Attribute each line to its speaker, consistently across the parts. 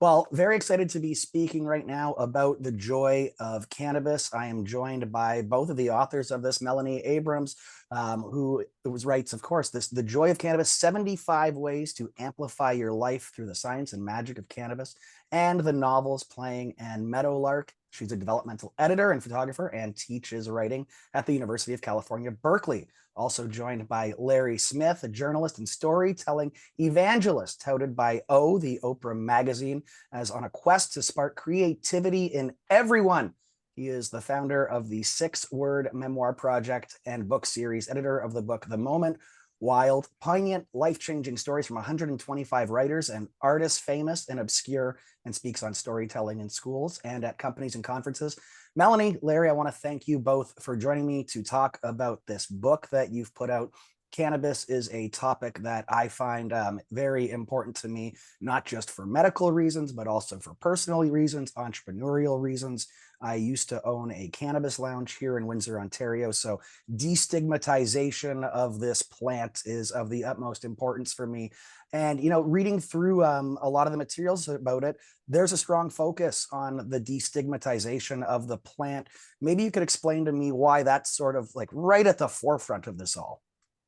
Speaker 1: Well, very excited to be speaking right now about the joy of cannabis. I am joined by both of the authors of this, Melanie Abrams, who writes, of course, The Joy of Cannabis, 75 Ways to Amplify Your Life Through the Science and Magic of Cannabis, and the novels Playing and Meadowlark. She's a developmental editor and photographer and teaches writing at the University of California, Berkeley. Also joined by Larry Smith, a journalist and storytelling evangelist touted by the Oprah magazine, as on a quest to spark creativity in everyone. He is the founder of the 6-Word Memoir Project and book series, editor of the book The Moment, wild, poignant, life-changing stories from 125 writers and artists, famous and obscure, and speaks on storytelling in schools and at companies and conferences. Melanie, Larry, I want to thank you both for joining me to talk about this book that you've put out. Cannabis is a topic that I find very important to me, not just for medical reasons, but also for personal reasons, entrepreneurial reasons. I used to own a cannabis lounge here in Windsor, Ontario. So destigmatization of this plant is of the utmost importance for me. And, reading through a lot of the materials about it, there's a strong focus on the destigmatization of the plant. Maybe you could explain to me why that's sort of like right at the forefront of this all.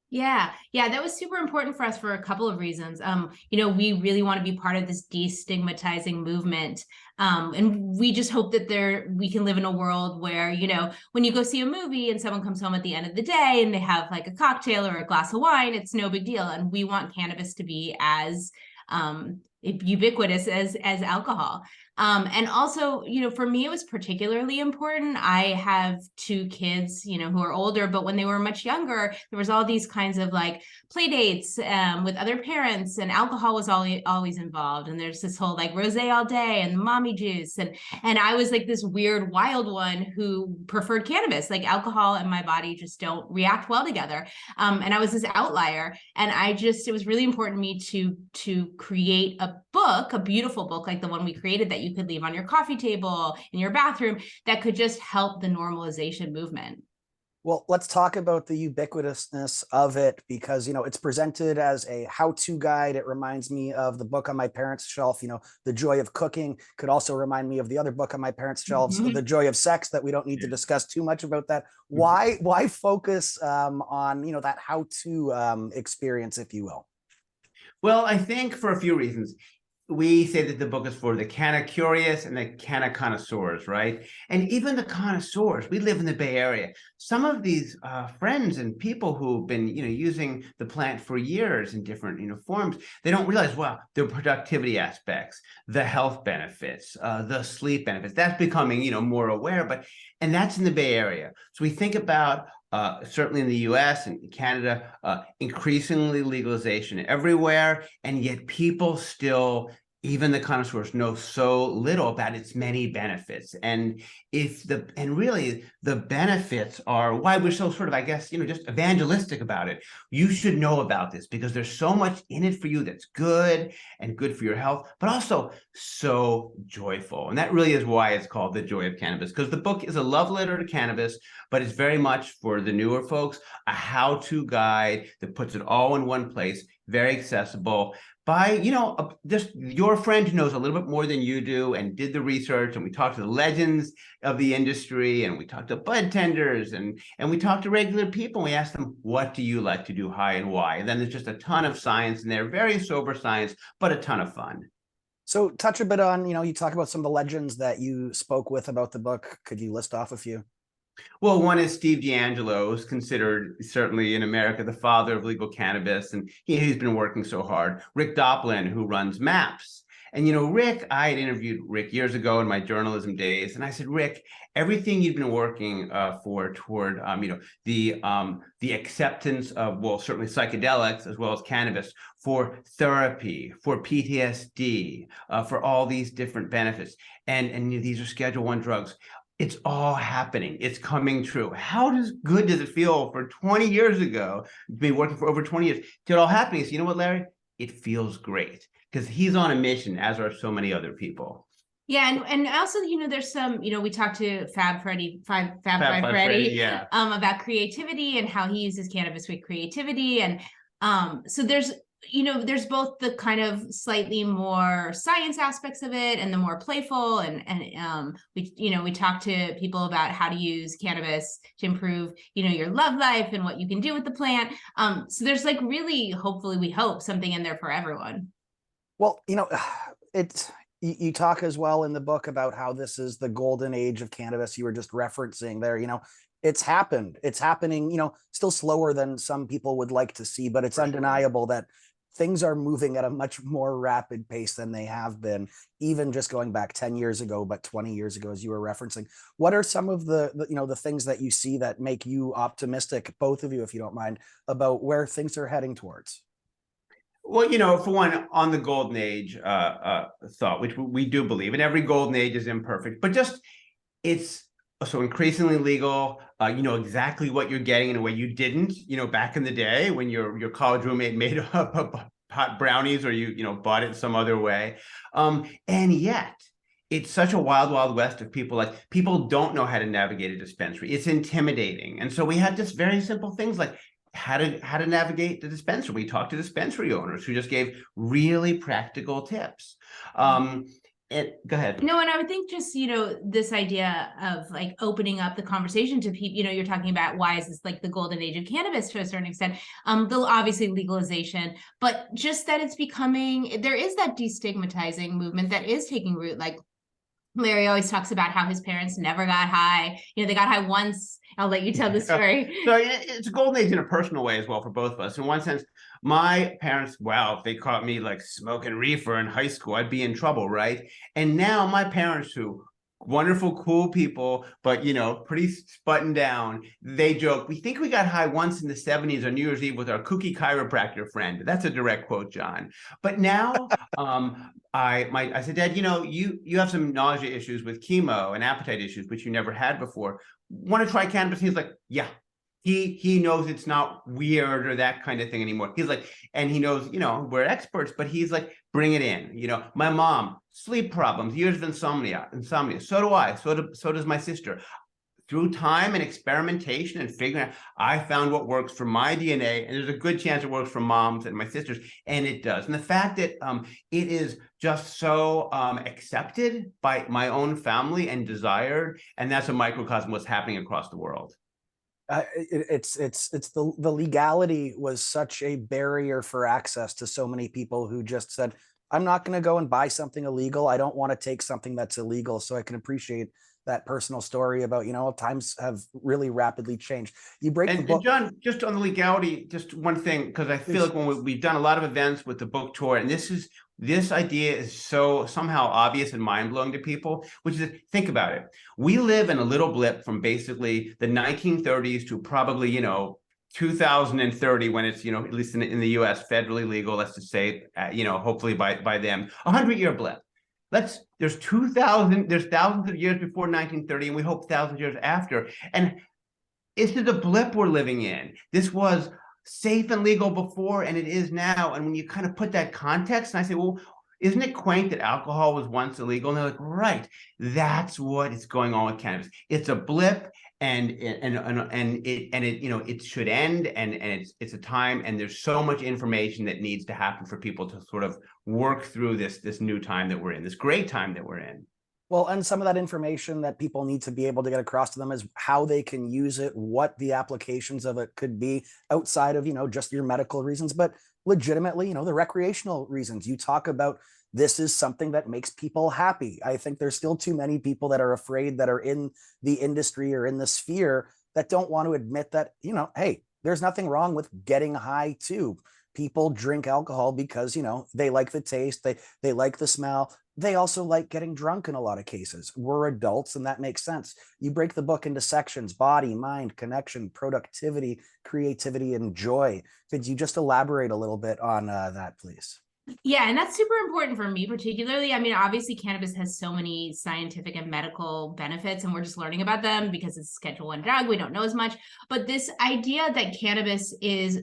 Speaker 2: Yeah, that was super important for us for a couple of reasons. We really want to be part of this destigmatizing movement. And we just hope that we can live in a world where, when you go see a movie and someone comes home at the end of the day and they have like a cocktail or a glass of wine, it's no big deal. And we want cannabis to be as ubiquitous as alcohol. And also, for me, it was particularly important. I have 2 kids, who are older, but when they were much younger, there was all these kinds of like play dates with other parents, and alcohol was always involved. And there's this whole like rosé all day and mommy juice. And I was like this weird, wild one who preferred cannabis. Like alcohol and my body just don't react well together. And I was this outlier. And it was really important to me to create a book, a beautiful book like the one we created that you could leave on your coffee table, in your bathroom, that could just help the normalization movement.
Speaker 1: Well, let's talk about the ubiquitousness of it because, it's presented as a how-to guide. It reminds me of the book on my parents' shelf, The Joy of Cooking. Could also remind me of the other book on my parents' shelves, The Joy of Sex, that we don't need to discuss too much about that. Why focus on, that how-to experience, if you will?
Speaker 3: Well, I think for a few reasons. We say that the book is for the canna curious and the canna connoisseurs, right? And even the connoisseurs, we live in the Bay Area. Some of these friends and people who've been, using the plant for years in different, forms, they don't realize, well, the productivity aspects, the health benefits, the sleep benefits, that's becoming, more aware, and that's in the Bay Area. So we think about certainly in the US and Canada, increasingly legalization everywhere, and yet people still, even the connoisseurs, know so little about its many benefits. And really the benefits are why we're so sort of, I guess, just evangelistic about it. You should know about this because there's so much in it for you that's good and good for your health, but also so joyful. And that really is why it's called The Joy of Cannabis, because the book is a love letter to cannabis, but it's very much for the newer folks, a how-to guide that puts it all in one place, very accessible by, just your friend who knows a little bit more than you do and did the research. And we talked to the legends of the industry, and we talked to bud tenders, and we talked to regular people. And we asked them, what do you like to do high and why? And then there's just a ton of science in there, very sober science, but a ton of fun.
Speaker 1: So touch a bit on, you talk about some of the legends that you spoke with about the book. Could you list off a few?
Speaker 3: Well, one is Steve D'Angelo, who's considered, certainly in America, the father of legal cannabis, and he's been working so hard. Rick Doplin, who runs MAPS. And, Rick, I had interviewed Rick years ago in my journalism days, and I said, Rick, everything you've been working toward, the acceptance of, well, certainly psychedelics as well as cannabis for therapy, for PTSD, for all these different benefits, and these are Schedule I drugs. It's all happening. It's coming true. How good does it feel for 20 years ago, been working for over 20 years, to it all happening? So you know what, Larry? It feels great because he's on a mission, as are so many other people.
Speaker 2: Yeah, and also, there's some, we talked to Fab Freddy,
Speaker 3: Yeah.
Speaker 2: about creativity and how he uses cannabis with creativity. And so there's there's both the kind of slightly more science aspects of it and the more playful, and we talk to people about how to use cannabis to improve, your love life and what you can do with the plant. So there's like really, hopefully, we hope, something in there for everyone.
Speaker 1: Well, it's you talk as well in the book about how this is the golden age of cannabis. You were just referencing there, it's happened. It's happening, still slower than some people would like to see, but it's
Speaker 3: For sure.
Speaker 1: undeniable that things are moving at a much more rapid pace than they have been, even just going back 10 years ago, but 20 years ago, as you were referencing. What are some of the things that you see that make you optimistic, both of you, if you don't mind, about where things are heading towards?
Speaker 3: Well, for one, on the golden age thought, which we do believe, and every golden age is imperfect, but just it's so increasingly legal. You know exactly what you're getting in a way you didn't, back in the day when your college roommate made up hot brownies, or you bought it some other way. And yet it's such a wild, wild west of people don't know how to navigate a dispensary. It's intimidating. And so we had just very simple things like how to navigate the dispensary. We talked to dispensary owners who just gave really practical tips. Go ahead.
Speaker 2: No, and I would think just, this idea of like opening up the conversation to people, you're talking about why is this like the golden age of cannabis to a certain extent, the obviously legalization, but just that it's becoming, there is that destigmatizing movement that is taking root. Like Larry always talks about how his parents never got high. They got high once. I'll let you tell the story.
Speaker 3: So it's a golden age in a personal way as well for both of us. In one sense, my parents, wow, if they caught me like smoking reefer in high school, I'd be in trouble, right? And now my parents, who wonderful, cool people, but pretty buttoned down, they joke, we think we got high once in the 70s on New Year's Eve with our kooky chiropractor friend. That's a direct quote, John. But now I said, Dad, you have some nausea issues with chemo and appetite issues, which you never had before. Want to try cannabis? He's like, yeah. He knows it's not weird or that kind of thing anymore. He's like, and he knows, we're experts, but he's like, bring it in. My mom, sleep problems, years of insomnia. So do I. So does my sister. Through time and experimentation and figuring out, I found what works for my DNA, and there's a good chance it works for mom's and my sister's, and it does. And the fact that it is just so accepted by my own family and desired, and that's a microcosm of what's happening across the world.
Speaker 1: It's the legality was such a barrier for access to so many people who just said, I'm not going to go and buy something illegal. I don't want to take something that's illegal. So I can appreciate that personal story about, times have really rapidly changed. You break the book.
Speaker 3: And John, just on the legality, just one thing, because I feel like when we've done a lot of events with the book tour, and this idea is so somehow obvious and mind-blowing to people, which is, think about it. We live in a little blip from basically the 1930s to probably, 2030, when it's, at least in the US, federally legal, let's just say, hopefully by then, 100-year blip. There's thousands of years before 1930, and we hope thousands of years after. And this is a blip we're living in. This was safe and legal before, and it is now. And when you kind of put that context, and I say, well, isn't it quaint that alcohol was once illegal? And they're like, right, that's what is going on with cannabis. It's a blip, and it should end, and it's a time, and there's so much information that needs to happen for people to sort of work through this new time that we're in, this great time that we're in.
Speaker 1: Well, and some of that information that people need to be able to get across to them is how they can use it, what the applications of it could be outside of, just your medical reasons, but legitimately, the recreational reasons. You talk about this is something that makes people happy. I think there's still too many people that are afraid, that are in the industry or in the sphere, that don't want to admit that, hey, there's nothing wrong with getting high too. People drink alcohol because, they like the taste, they like the smell. They also like getting drunk in a lot of cases. We're adults, and that makes sense. You break the book into sections: body, mind, connection, productivity, creativity, and joy. Could you just elaborate a little bit on that, please?
Speaker 2: Yeah, and that's super important for me particularly. I mean, obviously cannabis has so many scientific and medical benefits, and we're just learning about them because it's a Schedule I drug. We don't know as much. But this idea that cannabis is,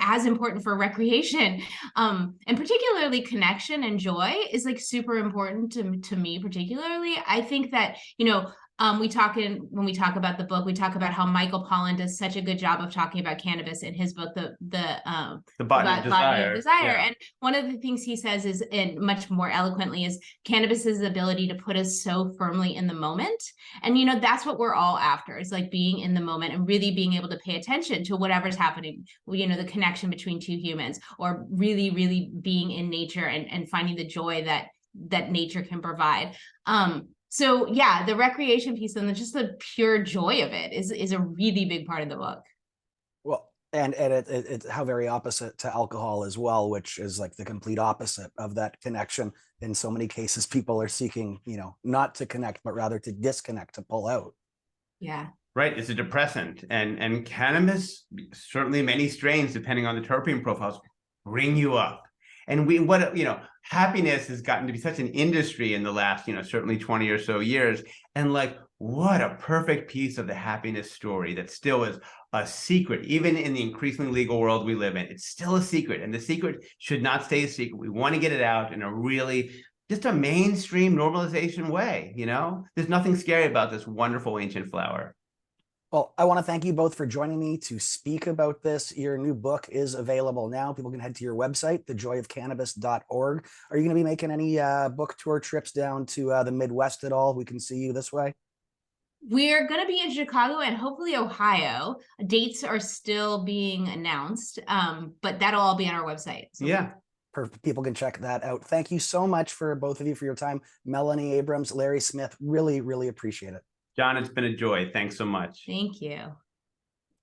Speaker 2: as important for recreation, and particularly connection and joy, is like super important to me particularly. I think that, When we talk about the book, we talk about how Michael Pollan does such a good job of talking about cannabis in his book, the
Speaker 3: Botany of Desire.
Speaker 2: Desire. And one of the things he says is, and much more eloquently, is cannabis's ability to put us so firmly in the moment. And that's what we're all after. It's like being in the moment and really being able to pay attention to whatever's happening. The connection between two humans, or really, really being in nature and finding the joy that nature can provide. So yeah, the recreation piece and just the pure joy of it is a really big part of the book.
Speaker 1: Well, and it's how very opposite to alcohol as well, which is like the complete opposite of that connection. In so many cases, people are seeking, not to connect, but rather to disconnect, to pull out.
Speaker 2: Yeah.
Speaker 3: Right. It's a depressant, and cannabis, certainly many strains, depending on the terpene profiles, bring you up. And happiness has gotten to be such an industry in the last, certainly 20 or so years. And like, what a perfect piece of the happiness story that still is a secret, even in the increasingly legal world we live in. It's still a secret, and the secret should not stay a secret. We want to get it out in a really just a mainstream normalization way. There's nothing scary about this wonderful ancient flower.
Speaker 1: Well, I want to thank you both for joining me to speak about this. Your new book is available now. People can head to your website, thejoyofcannabis.org. Are you going to be making any book tour trips down to the Midwest at all? We can see you this way.
Speaker 2: We're going to be in Chicago and hopefully Ohio. Dates are still being announced, but that'll all be on our website. So
Speaker 3: yeah.
Speaker 1: People can check that out. Thank you so much for both of you for your time. Melanie Abrams, Larry Smith, really, really appreciate it.
Speaker 3: John, it's been a joy. Thanks so much.
Speaker 2: Thank you.